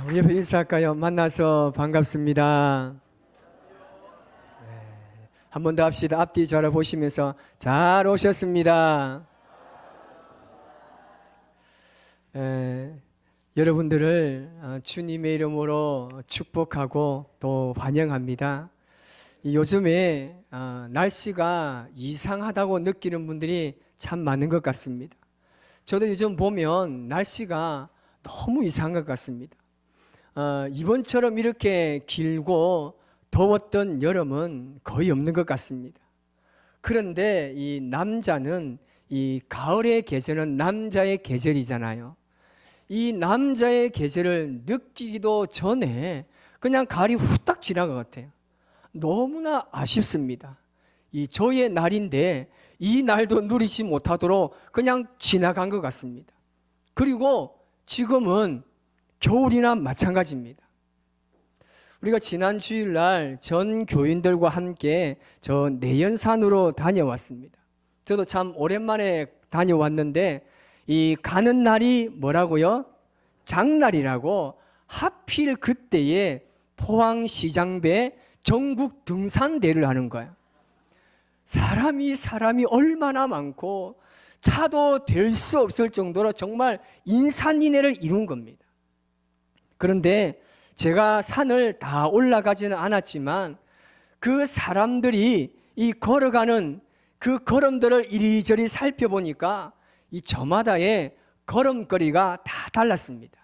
우리 옆에 인사할까요? 만나서 반갑습니다. 한 번 더 합시다. 앞뒤 저를 보시면서 잘 오셨습니다. 여러분들을 주님의 이름으로 축복하고 또 환영합니다. 요즘에 날씨가 이상하다고 느끼는 분들이 참 많은 것 같습니다. 저도 요즘 보면 날씨가 너무 이상한 것 같습니다. 이번처럼 이렇게 길고 더웠던 여름은 거의 없는 것 같습니다. 그런데 이 남자는 이 가을의 계절은 남자의 계절이잖아요. 이 남자의 계절을 느끼기도 전에 그냥 가을이 후딱 지나간 것 같아요. 너무나 아쉽습니다. 이 저의 날인데 이 날도 누리지 못하도록 그냥 지나간 것 같습니다. 그리고 지금은 겨울이나 마찬가지입니다. 우리가 지난 주일날 전 교인들과 함께 저 내연산으로 다녀왔습니다. 저도 참 오랜만에 다녀왔는데 이 가는 날이 뭐라고요? 장날이라고 하필 그때에 포항시장배 전국 등산대회를 하는 거야. 사람이 얼마나 많고 차도 될 수 없을 정도로 정말 인산인해를 이룬 겁니다. 그런데 제가 산을 다 올라가지는 않았지만 그 사람들이 이 걸어가는 그 걸음들을 이리저리 살펴보니까 이 저마다의 걸음걸이가 다 달랐습니다.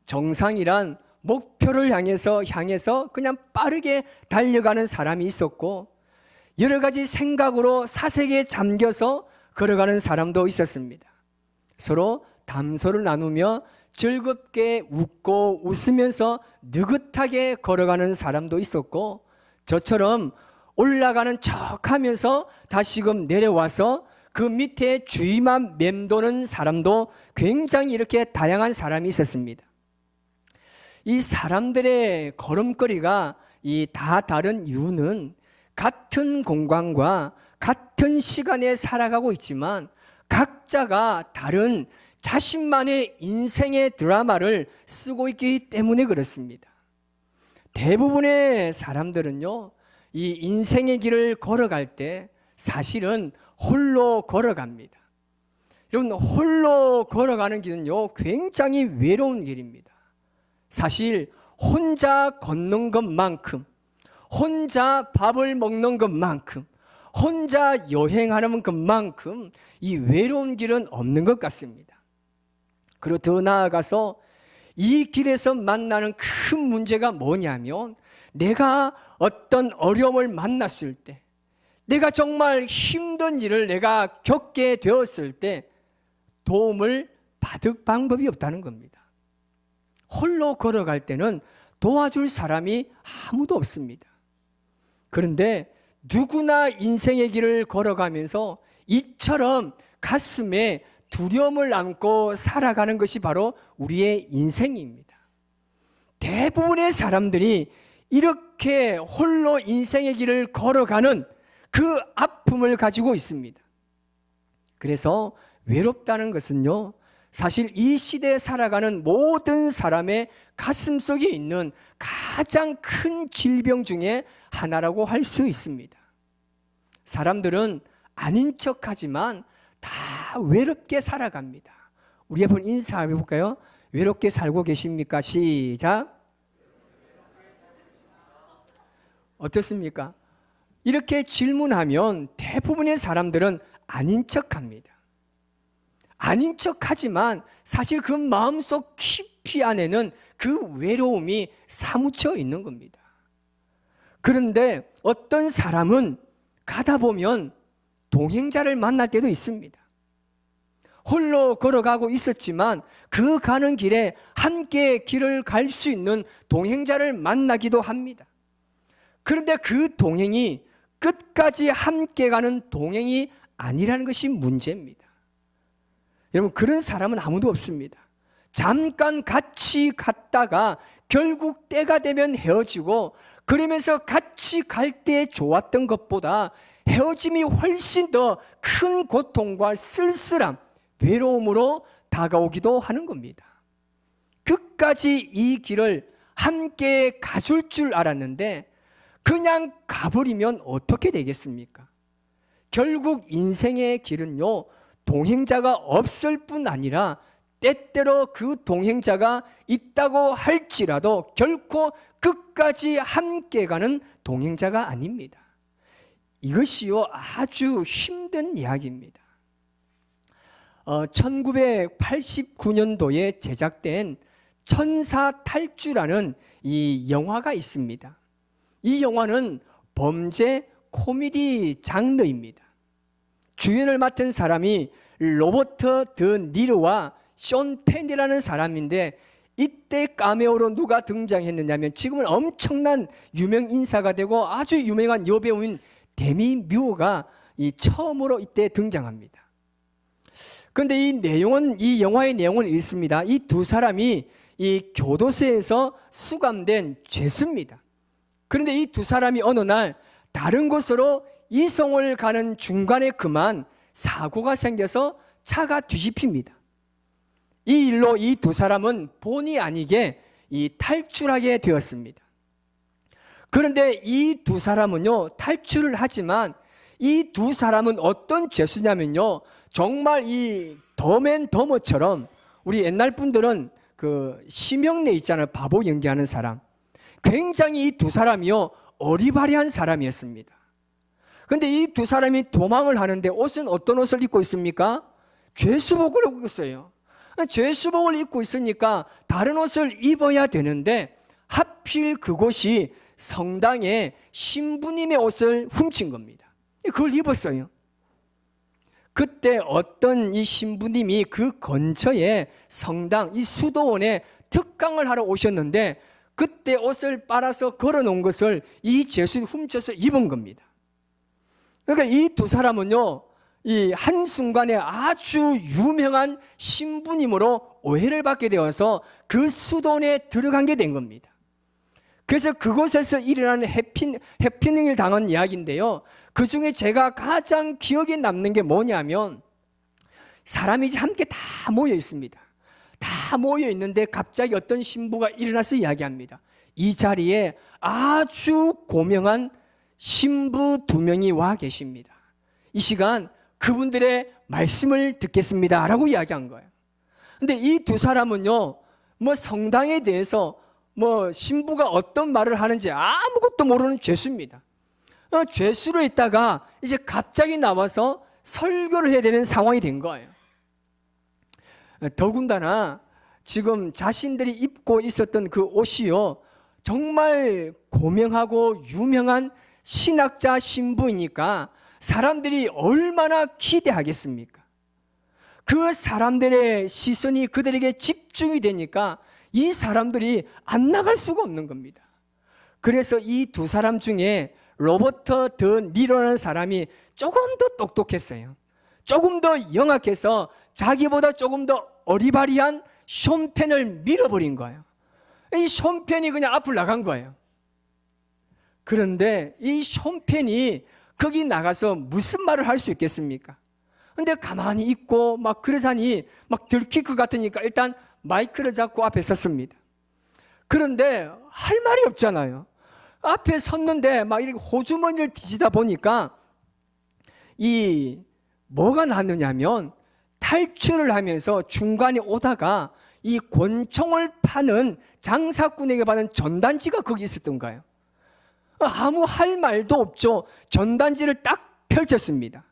정상이란 목표를 향해서 그냥 빠르게 달려가는 사람이 있었고 여러 가지 생각으로 사색에 잠겨서 걸어가는 사람도 있었습니다. 서로 담소를 나누며 즐겁게 웃고 웃으면서 느긋하게 걸어가는 사람도 있었고 저처럼 올라가는 척하면서 다시금 내려와서 그 밑에 주위만 맴도는 사람도 굉장히 이렇게 다양한 사람이 있었습니다. 이 사람들의 걸음걸이가 이 다 다른 이유는 같은 공간과 같은 시간에 살아가고 있지만 각자가 다른 자신만의 인생의 드라마를 쓰고 있기 때문에 그렇습니다. 대부분의 사람들은요, 이 인생의 길을 걸어갈 때 사실은 홀로 걸어갑니다. 여러분, 홀로 걸어가는 길은요, 굉장히 외로운 길입니다. 사실 혼자 걷는 것만큼, 혼자 밥을 먹는 것만큼, 혼자 여행하는 것만큼 이 외로운 길은 없는 것 같습니다. 그리고 더 나아가서 이 길에서 만나는 큰 문제가 뭐냐면 내가 어떤 어려움을 만났을 때, 내가 정말 힘든 일을 내가 겪게 되었을 때 도움을 받을 방법이 없다는 겁니다. 홀로 걸어갈 때는 도와줄 사람이 아무도 없습니다. 그런데 누구나 인생의 길을 걸어가면서 이처럼 가슴에 두려움을 안고 살아가는 것이 바로 우리의 인생입니다. 대부분의 사람들이 이렇게 홀로 인생의 길을 걸어가는 그 아픔을 가지고 있습니다. 그래서 외롭다는 것은요, 사실 이 시대에 살아가는 모든 사람의 가슴속에 있는 가장 큰 질병 중에 하나라고 할 수 있습니다. 사람들은 아닌 척하지만 다 외롭게 살아갑니다. 우리 한번 인사해 볼까요? 외롭게 살고 계십니까? 시작. 어떻습니까? 이렇게 질문하면 대부분의 사람들은 아닌 척합니다. 아닌 척하지만 사실 그 마음속 깊이 안에는 그 외로움이 사무쳐 있는 겁니다. 그런데 어떤 사람은 가다 보면 동행자를 만날 때도 있습니다. 홀로 걸어가고 있었지만 그 가는 길에 함께 길을 갈 수 있는 동행자를 만나기도 합니다. 그런데 그 동행이 끝까지 함께 가는 동행이 아니라는 것이 문제입니다. 여러분, 그런 사람은 아무도 없습니다. 잠깐 같이 갔다가 결국 때가 되면 헤어지고 그러면서 같이 갈 때 좋았던 것보다 헤어짐이 훨씬 더 큰 고통과 쓸쓸함, 외로움으로 다가오기도 하는 겁니다. 끝까지 이 길을 함께 가줄 줄 알았는데 그냥 가버리면 어떻게 되겠습니까? 결국 인생의 길은요, 동행자가 없을 뿐 아니라 때때로 그 동행자가 있다고 할지라도 결코 끝까지 함께 가는 동행자가 아닙니다. 이것이요, 아주 힘든 이야기입니다. 1989년도에 제작된 천사탈주라는 이 영화가 있습니다. 이 영화는 범죄 코미디 장르입니다. 주연을 맡은 사람이 로버트 드 니로와 숀 펜이라는 사람인데, 이때 카메오로 누가 등장했느냐면 지금은 엄청난 유명 인사가 되고 아주 유명한 여배우인 데미 뮤어가 처음으로 이때 등장합니다. 그런데 이 영화의 내용은 이렇습니다. 이 두 사람이 이 교도소에서 수감된 죄수입니다. 그런데 이 두 사람이 어느 날 다른 곳으로 이송을 가는 중간에 그만 사고가 생겨서 차가 뒤집힙니다. 이 일로 이 두 사람은 본의 아니게 탈출하게 되었습니다. 그런데 이 두 사람은요, 탈출을 하지만 이 두 사람은 어떤 죄수냐면요, 정말 이 덤앤더머처럼, 우리 옛날 분들은 그 심형래 있잖아요, 바보 연기하는 사람. 굉장히 이 두 사람이요, 어리바리한 사람이었습니다. 그런데 이 두 사람이 도망을 하는데 옷은 어떤 옷을 입고 있습니까? 죄수복을 입고 있어요. 죄수복을 입고 있으니까 다른 옷을 입어야 되는데 하필 그곳이 성당의 신부님의 옷을 훔친 겁니다. 그걸 입었어요. 그때 어떤 이 신부님이 그 근처에 성당, 이 수도원에 특강을 하러 오셨는데 그때 옷을 빨아서 걸어놓은 것을 이 죄수들이 훔쳐서 입은 겁니다. 그러니까 이 두 사람은요, 이 한순간에 아주 유명한 신부님으로 오해를 받게 되어서 그 수도원에 들어간 게 된 겁니다. 그래서 그곳에서 일어나는 해피닝을 당한 이야기인데요, 그 중에 제가 가장 기억에 남는 게 뭐냐면, 사람이 이제 함께 다 모여 있습니다. 다 모여 있는데 갑자기 어떤 신부가 일어나서 이야기합니다. 이 자리에 아주 고명한 신부 두 명이 와 계십니다. 이 시간 그분들의 말씀을 듣겠습니다 라고 이야기한 거예요. 근데 이 두 사람은요, 뭐 성당에 대해서 뭐 신부가 어떤 말을 하는지 아무것도 모르는 죄수입니다. 죄수로 있다가 이제 갑자기 나와서 설교를 해야 되는 상황이 된 거예요. 더군다나 지금 자신들이 입고 있었던 그 옷이요, 정말 고명하고 유명한 신학자 신부이니까 사람들이 얼마나 기대하겠습니까? 그 사람들의 시선이 그들에게 집중이 되니까 이 사람들이 안 나갈 수가 없는 겁니다. 그래서 이 두 사람 중에 로버트 드 니로라는 사람이 조금 더 똑똑했어요. 조금 더 영악해서 자기보다 조금 더 어리바리한 숀 펜을 밀어버린 거예요. 이 숀 펜이 그냥 앞으로 나간 거예요. 그런데 이 숀 펜이 거기 나가서 무슨 말을 할 수 있겠습니까? 근데 가만히 있고 막 그러자니 막 들킬 것 같으니까 일단 마이크를 잡고 앞에 섰습니다. 그런데 할 말이 없잖아요. 앞에 섰는데 막 이렇게 호주머니를 뒤지다 보니까 이 뭐가 났느냐면, 탈출을 하면서 중간에 오다가 이 권총을 파는 장사꾼에게 받은 전단지가 거기 있었던 거예요. 아무 할 말도 없죠. 전단지를 딱 펼쳤습니다.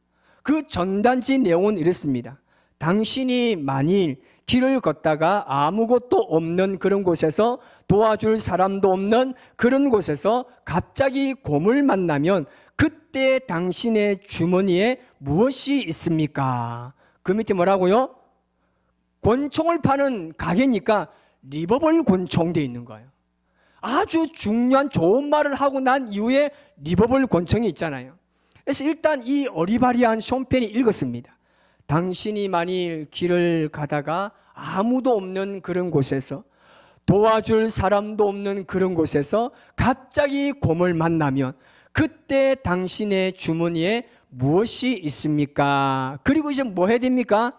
그 전단지 내용은 이렇습니다. 당신이 만일 길을 걷다가 아무것도 없는 그런 곳에서, 도와줄 사람도 없는 그런 곳에서 갑자기 곰을 만나면 그때 당신의 주머니에 무엇이 있습니까? 그 밑에 뭐라고요? 권총을 파는 가게니까 리버볼 권총 돼 있는 거예요. 아주 중요한 좋은 말을 하고 난 이후에 리버볼 권총이 있잖아요. 그래서 일단 이 어리바리한 숀 펜이 읽었습니다. 당신이 만일 길을 가다가 아무도 없는 그런 곳에서, 도와줄 사람도 없는 그런 곳에서 갑자기 곰을 만나면 그때 당신의 주머니에 무엇이 있습니까? 그리고 이제 뭐 해야 됩니까?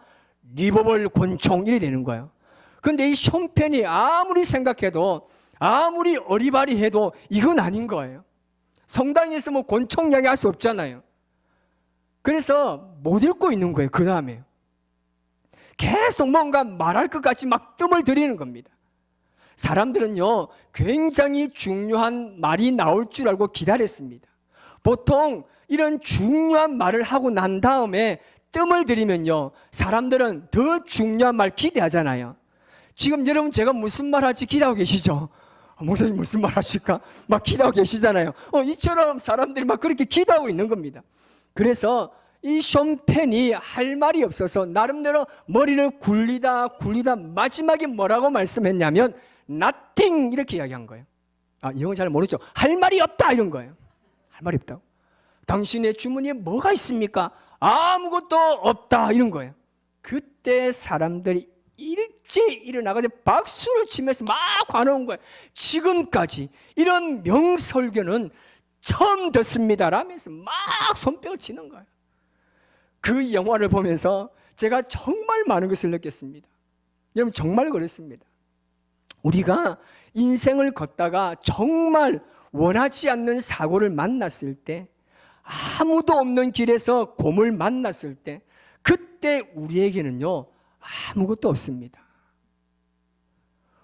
리버볼 권총 이래 되는 거예요. 그런데 이 쇼펜이 아무리 생각해도, 아무리 어리바리해도 이건 아닌 거예요. 성당에서 뭐 권총 이야기 할 수 없잖아요. 그래서 못 읽고 있는 거예요. 그 다음에 계속 뭔가 말할 것 같이 막 뜸을 들이는 겁니다. 사람들은요, 굉장히 중요한 말이 나올 줄 알고 기다렸습니다. 보통 이런 중요한 말을 하고 난 다음에 뜸을 들이면요, 사람들은 더 중요한 말 기대하잖아요. 지금 여러분 제가 무슨 말 할지 기대하고 계시죠? 목사님 무슨 말 하실까? 막 기대하고 계시잖아요. 이처럼 사람들이 막 그렇게 기대하고 있는 겁니다. 그래서 이 쇼펜이 할 말이 없어서 나름대로 머리를 굴리다 마지막에 뭐라고 말씀했냐면 nothing 이렇게 이야기한 거예요. 이 영어 잘 모르죠? 할 말이 없다 이런 거예요. 할 말이 없다고. 당신의 주머니에 뭐가 있습니까? 아무것도 없다 이런 거예요. 그때 사람들이 일찍 일어나가지고 박수를 치면서 막 환호한 거예요. 지금까지 이런 명설교는 처음 듣습니다 라면서 막 손뼉을 치는 거예요. 그 영화를 보면서 제가 정말 많은 것을 느꼈습니다. 여러분 정말 그렇습니다. 우리가 인생을 걷다가 정말 원하지 않는 사고를 만났을 때, 아무도 없는 길에서 곰을 만났을 때, 그때 우리에게는요 아무것도 없습니다.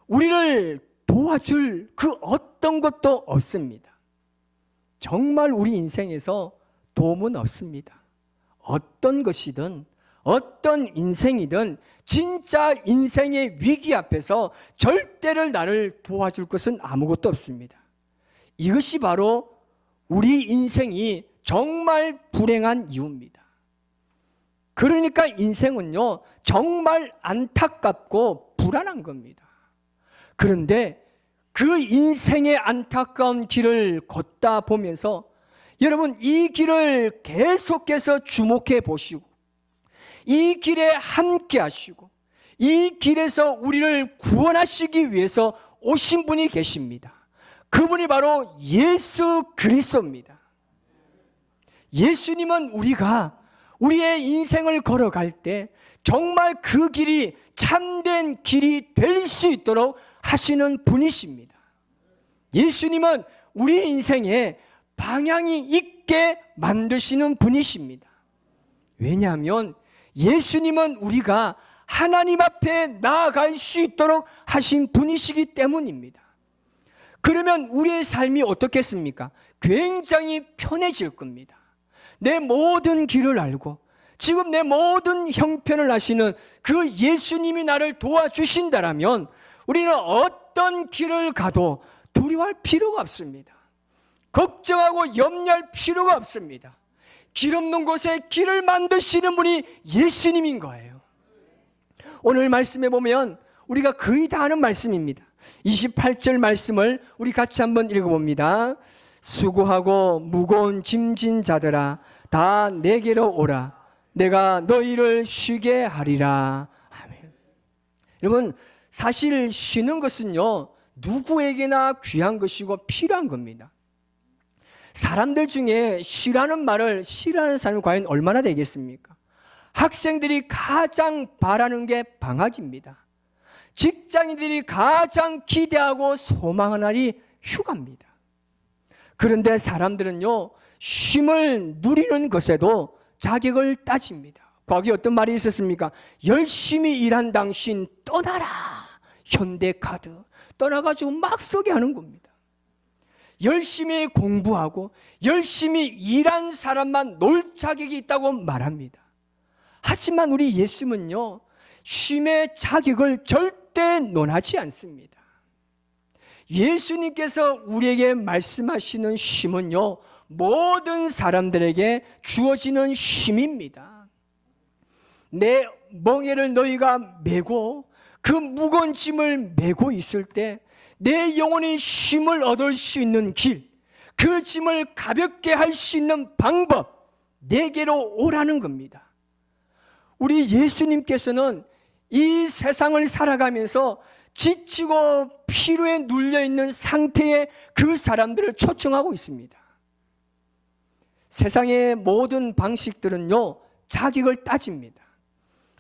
우리를 도와줄 그 어떤 것도 없습니다. 정말 우리 인생에서 도움은 없습니다. 어떤 것이든 어떤 인생이든 진짜 인생의 위기 앞에서 절대로 나를 도와줄 것은 아무것도 없습니다. 이것이 바로 우리 인생이 정말 불행한 이유입니다. 그러니까 인생은요 정말 안타깝고 불안한 겁니다. 그런데 그 인생의 안타까운 길을 걷다 보면서 여러분 이 길을 계속해서 주목해 보시고 이 길에 함께 하시고 이 길에서 우리를 구원하시기 위해서 오신 분이 계십니다. 그분이 바로 예수 그리스도입니다. 예수님은 우리가 우리의 인생을 걸어갈 때 정말 그 길이 참된 길이 될 수 있도록 하시는 분이십니다. 예수님은 우리 인생에 방향이 있게 만드시는 분이십니다. 왜냐하면 예수님은 우리가 하나님 앞에 나아갈 수 있도록 하신 분이시기 때문입니다. 그러면 우리의 삶이 어떻겠습니까? 굉장히 편해질 겁니다. 내 모든 길을 알고 지금 내 모든 형편을 아시는 그 예수님이 나를 도와주신다라면 우리는 어떤 길을 가도 두려워할 필요가 없습니다. 걱정하고 염려할 필요가 없습니다. 길 없는 곳에 길을 만드시는 분이 예수님인 거예요. 오늘 말씀에 보면 우리가 거의 다 아는 말씀입니다. 28절 말씀을 우리 같이 한번 읽어봅니다. 수고하고 무거운 짐진 자들아 다 내게로 오라. 내가 너희를 쉬게 하리라. 아멘. 여러분 사실 쉬는 것은요 누구에게나 귀한 것이고 필요한 겁니다. 사람들 중에 쉬라는 말을 싫어하는 사람이 과연 얼마나 되겠습니까? 학생들이 가장 바라는 게 방학입니다. 직장인들이 가장 기대하고 소망하는 날이 휴가입니다. 그런데 사람들은요 쉼을 누리는 것에도 자격을 따집니다. 거기 어떤 말이 있었습니까? 열심히 일한 당신 떠나라. 현대카드 떠나가지고 막 쓰게 하는 겁니다. 열심히 공부하고 열심히 일한 사람만 놀 자격이 있다고 말합니다. 하지만 우리 예수님은요 쉼의 자격을 절대 논하지 않습니다. 예수님께서 우리에게 말씀하시는 쉼은요 모든 사람들에게 주어지는 쉼입니다. 내 멍에를 너희가 메고 그 무거운 짐을 메고 있을 때 내 영혼이 쉼을 얻을 수 있는 길, 그 짐을 가볍게 할 수 있는 방법, 내게로 오라는 겁니다. 우리 예수님께서는 이 세상을 살아가면서 지치고 피로에 눌려있는 상태의 그 사람들을 초청하고 있습니다. 세상의 모든 방식들은요 자격을 따집니다.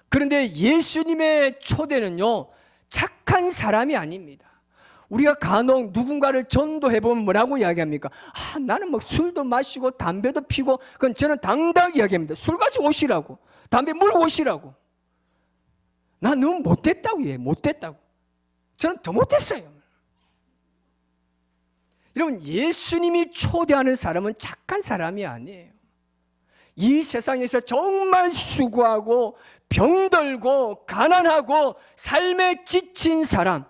그런데 예수님의 초대는요 착한 사람이 아닙니다. 우리가 간혹 누군가를 전도해보면 뭐라고 이야기합니까? 나는 막 술도 마시고 담배도 피고, 그건 저는 당당히 이야기합니다. 술 가지고 오시라고, 담배 물고 오시라고. 나 너무 못됐다고 해. 못됐다고. 저는 더 못됐어요. 여러분, 예수님이 초대하는 사람은 착한 사람이 아니에요. 이 세상에서 정말 수고하고 병들고 가난하고 삶에 지친 사람,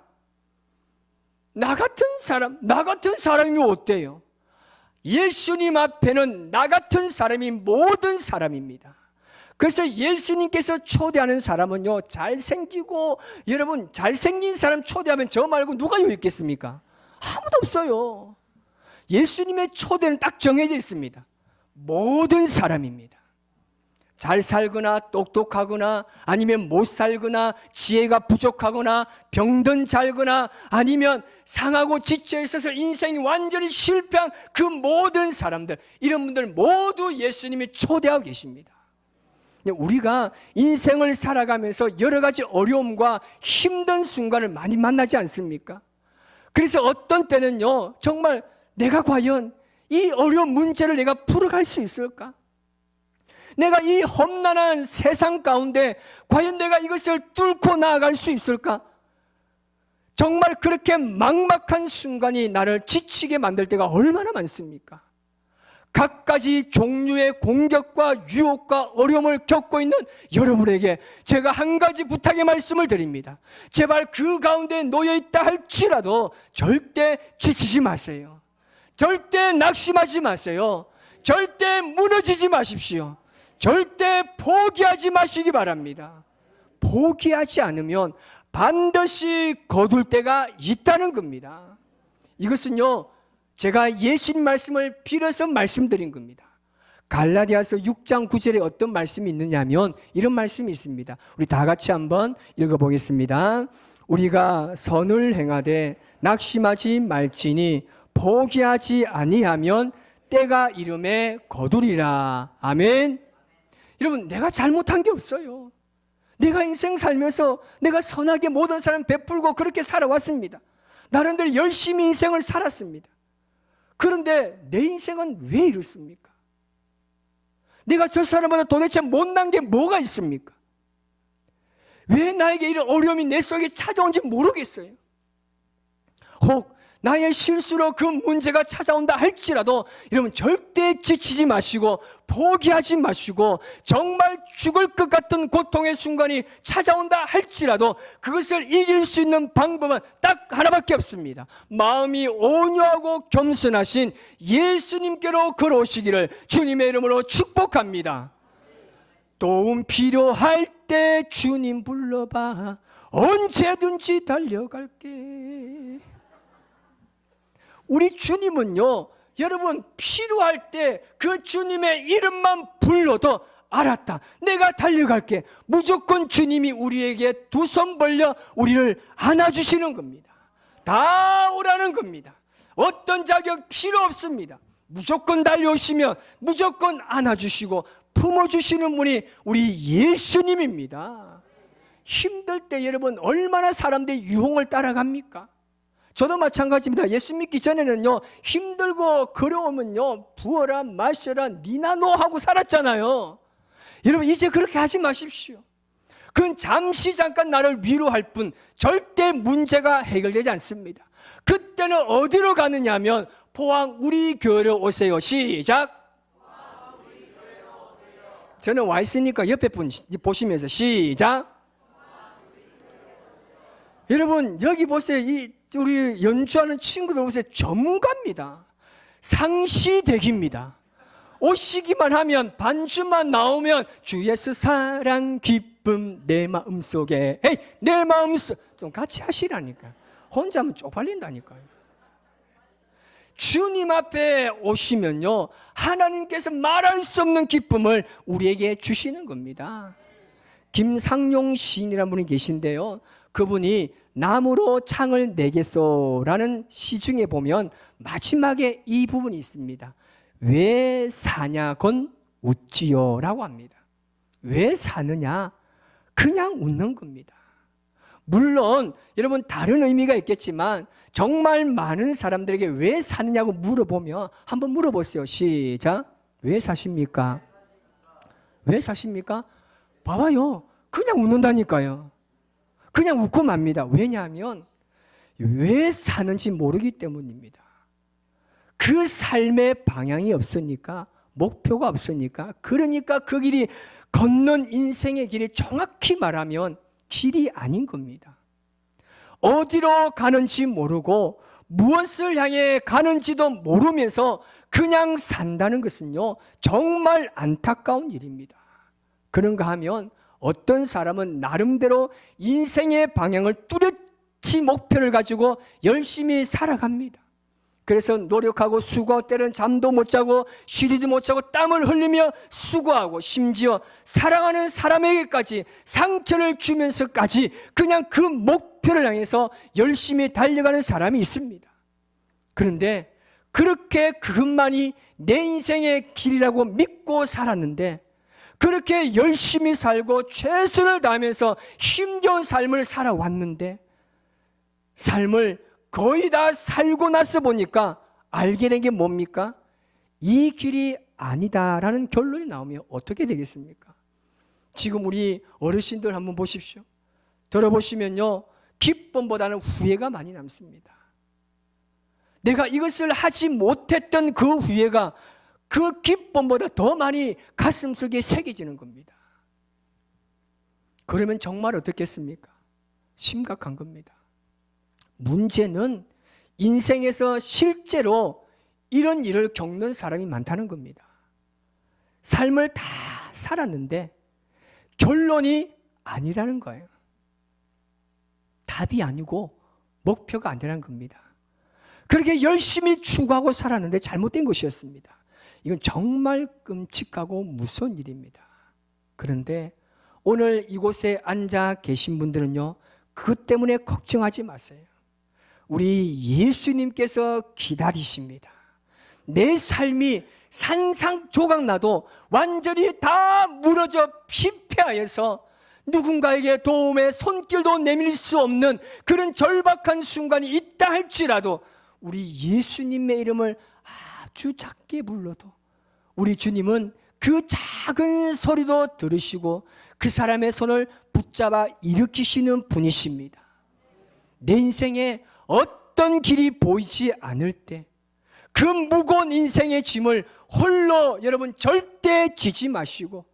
나 같은 사람이 어때요? 예수님 앞에는 나 같은 사람이 모든 사람입니다. 그래서 예수님께서 초대하는 사람은요, 잘생기고, 여러분, 잘생긴 사람 초대하면 저 말고 누가 여기 있겠습니까? 아무도 없어요. 예수님의 초대는 딱 정해져 있습니다. 모든 사람입니다. 잘 살거나 똑똑하거나 아니면 못 살거나 지혜가 부족하거나 병든 잘거나 아니면 상하고 지쳐 있어서 인생이 완전히 실패한 그 모든 사람들, 이런 분들 모두 예수님이 초대하고 계십니다. 우리가 인생을 살아가면서 여러 가지 어려움과 힘든 순간을 많이 만나지 않습니까? 그래서 어떤 때는요, 정말 내가 과연 이 어려운 문제를 내가 풀어갈 수 있을까? 내가 이 험난한 세상 가운데 과연 내가 이것을 뚫고 나아갈 수 있을까? 정말 그렇게 막막한 순간이 나를 지치게 만들 때가 얼마나 많습니까? 갖가지 종류의 공격과 유혹과 어려움을 겪고 있는 여러분에게 제가 한 가지 부탁의 말씀을 드립니다. 제발 그 가운데 놓여있다 할지라도 절대 지치지 마세요. 절대 낙심하지 마세요. 절대 무너지지 마십시오. 절대 포기하지 마시기 바랍니다. 포기하지 않으면 반드시 거둘 때가 있다는 겁니다. 이것은요, 제가 예수님 말씀을 빌어서 말씀드린 겁니다. 갈라디아서 6장 9절에 어떤 말씀이 있느냐면 이런 말씀이 있습니다. 우리 다 같이 한번 읽어보겠습니다. 우리가 선을 행하되 낙심하지 말지니 포기하지 아니하면 때가 이름에 거두리라. 아멘. 여러분, 내가 잘못한 게 없어요. 내가 인생 살면서 내가 선하게 모든 사람 베풀고 그렇게 살아왔습니다. 나름대로 열심히 인생을 살았습니다. 그런데 내 인생은 왜 이렇습니까? 내가 저 사람보다 도대체 못난 게 뭐가 있습니까? 왜 나에게 이런 어려움이 내 속에 찾아온지 모르겠어요. 혹 나의 실수로 그 문제가 찾아온다 할지라도 여러분 절대 지치지 마시고 포기하지 마시고, 정말 죽을 것 같은 고통의 순간이 찾아온다 할지라도 그것을 이길 수 있는 방법은 딱 하나밖에 없습니다. 마음이 온유하고 겸손하신 예수님께로 걸어오시기를 주님의 이름으로 축복합니다. 도움 필요할 때 주님 불러봐, 언제든지 달려갈게. 우리 주님은요, 여러분 필요할 때 그 주님의 이름만 불러도 알았다, 내가 달려갈게. 무조건 주님이 우리에게 두 손 벌려 우리를 안아주시는 겁니다. 다 오라는 겁니다. 어떤 자격 필요 없습니다. 무조건 달려오시면 무조건 안아주시고 품어주시는 분이 우리 예수님입니다. 힘들 때 여러분 얼마나 사람들이 유혹을 따라갑니까? 저도 마찬가지입니다. 예수 믿기 전에는요, 힘들고 그려우면요, 부어라 마셔라 니나 너 하고 살았잖아요. 여러분 이제 그렇게 하지 마십시오. 그건 잠시 잠깐 나를 위로할 뿐 절대 문제가 해결되지 않습니다. 그때는 어디로 가느냐 하면 포항 우리 교회로 오세요. 시작. 저는 와 있으니까 옆에 분 보시면서 시작. 여러분 여기 보세요. 우리 연주하는 친구들 보세요. 전문가입니다. 상시대기입니다. 오시기만 하면 반주만 나오면 주 예수 사랑 기쁨 내 마음속에, 에이 내 마음속, 좀 같이 하시라니까. 혼자 하면 쪽팔린다니까요. 주님 앞에 오시면요, 하나님께서 말할 수 없는 기쁨을 우리에게 주시는 겁니다. 김상용 시인이라는 분이 계신데요, 그분이 나무로 창을 내겠소라는 시 중에 보면 마지막에 이 부분이 있습니다. 왜 사냐건 웃지요 라고 합니다. 왜 사느냐? 그냥 웃는 겁니다. 물론 여러분 다른 의미가 있겠지만 정말 많은 사람들에게 왜 사느냐고 물어보면 한번 물어보세요. 시작. 왜 사십니까? 왜 사십니까? 봐봐요. 그냥 웃는다니까요. 그냥 웃고 맙니다. 왜냐하면 왜 사는지 모르기 때문입니다. 그 삶의 방향이 없으니까, 목표가 없으니까, 그러니까 그 길이 걷는 인생의 길이 정확히 말하면 길이 아닌 겁니다. 어디로 가는지 모르고 무엇을 향해 가는지도 모르면서 그냥 산다는 것은요, 정말 안타까운 일입니다. 그런가 하면 어떤 사람은 나름대로 인생의 방향을 뚜렷이 목표를 가지고 열심히 살아갑니다. 그래서 노력하고 수고하고 때로는 잠도 못 자고 쉬지도 못 자고 땀을 흘리며 수고하고 심지어 사랑하는 사람에게까지 상처를 주면서까지 그냥 그 목표를 향해서 열심히 달려가는 사람이 있습니다. 그런데 그렇게 그것만이 내 인생의 길이라고 믿고 살았는데, 그렇게 열심히 살고 최선을 다하면서 힘겨운 삶을 살아왔는데, 삶을 거의 다 살고 나서 보니까 알게 된 게 뭡니까? 이 길이 아니다라는 결론이 나오면 어떻게 되겠습니까? 지금 우리 어르신들 한번 보십시오. 들어보시면요, 기쁨보다는 후회가 많이 남습니다. 내가 이것을 하지 못했던 그 후회가 그 기쁨보다 더 많이 가슴속에 새겨지는 겁니다. 그러면 정말 어떻겠습니까? 심각한 겁니다. 문제는 인생에서 실제로 이런 일을 겪는 사람이 많다는 겁니다. 삶을 다 살았는데 결론이 아니라는 거예요. 답이 아니고 목표가 아니라는 겁니다. 그렇게 열심히 추구하고 살았는데 잘못된 것이었습니다. 이건 정말 끔찍하고 무서운 일입니다. 그런데 오늘 이곳에 앉아 계신 분들은요, 그것 때문에 걱정하지 마세요. 우리 예수님께서 기다리십니다. 내 삶이 산상조각 나도 완전히 다 무너져 피폐하여서 누군가에게 도움의 손길도 내밀 수 없는 그런 절박한 순간이 있다 할지라도 우리 예수님의 이름을 아주 작게 불러도 우리 주님은 그 작은 소리도 들으시고 그 사람의 손을 붙잡아 일으키시는 분이십니다. 내 인생에 어떤 길이 보이지 않을 때 그 무거운 인생의 짐을 홀로 여러분 절대 지지 마시고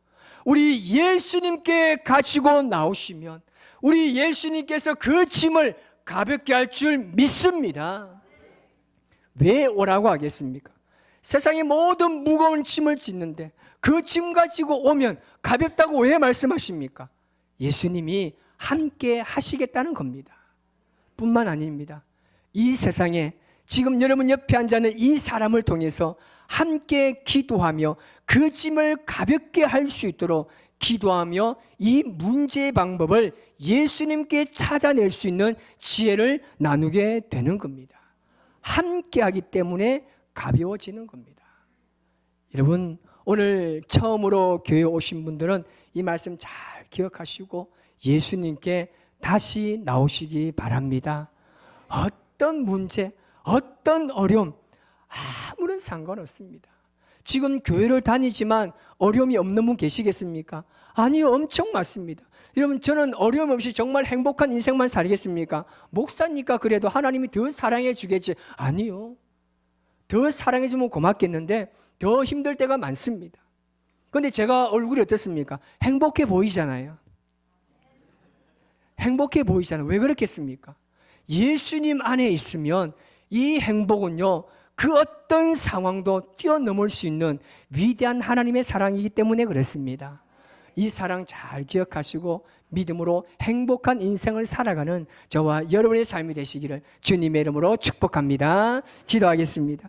우리 예수님께 가지고 나오시면 우리 예수님께서 그 짐을 가볍게 할 줄 믿습니다. 왜 오라고 하겠습니까? 세상의 모든 무거운 짐을 짓는데 그 짐 가지고 오면 가볍다고 왜 말씀하십니까? 예수님이 함께 하시겠다는 겁니다. 뿐만 아닙니다. 이 세상에 지금 여러분 옆에 앉아있는 이 사람을 통해서 함께 기도하며 그 짐을 가볍게 할 수 있도록 기도하며 이 문제의 방법을 예수님께 찾아낼 수 있는 지혜를 나누게 되는 겁니다. 함께 하기 때문에 가벼워지는 겁니다. 여러분, 오늘 처음으로 교회에 오신 분들은 이 말씀 잘 기억하시고 예수님께 다시 나오시기 바랍니다. 어떤 문제, 어떤 어려움 아무런 상관없습니다. 지금 교회를 다니지만 어려움이 없는 분 계시겠습니까? 아니요, 엄청 많습니다. 여러분, 저는 어려움 없이 정말 행복한 인생만 살겠습니까? 목사니까 그래도 하나님이 더 사랑해 주겠지. 아니요, 더 사랑해 주면 고맙겠는데 더 힘들 때가 많습니다. 그런데 제가 얼굴이 어떻습니까? 행복해 보이잖아요. 행복해 보이잖아요. 왜 그렇겠습니까? 예수님 안에 있으면 이 행복은요, 그 어떤 상황도 뛰어넘을 수 있는 위대한 하나님의 사랑이기 때문에 그렇습니다. 이 사랑 잘 기억하시고 믿음으로 행복한 인생을 살아가는 저와 여러분의 삶이 되시기를 주님의 이름으로 축복합니다. 기도하겠습니다.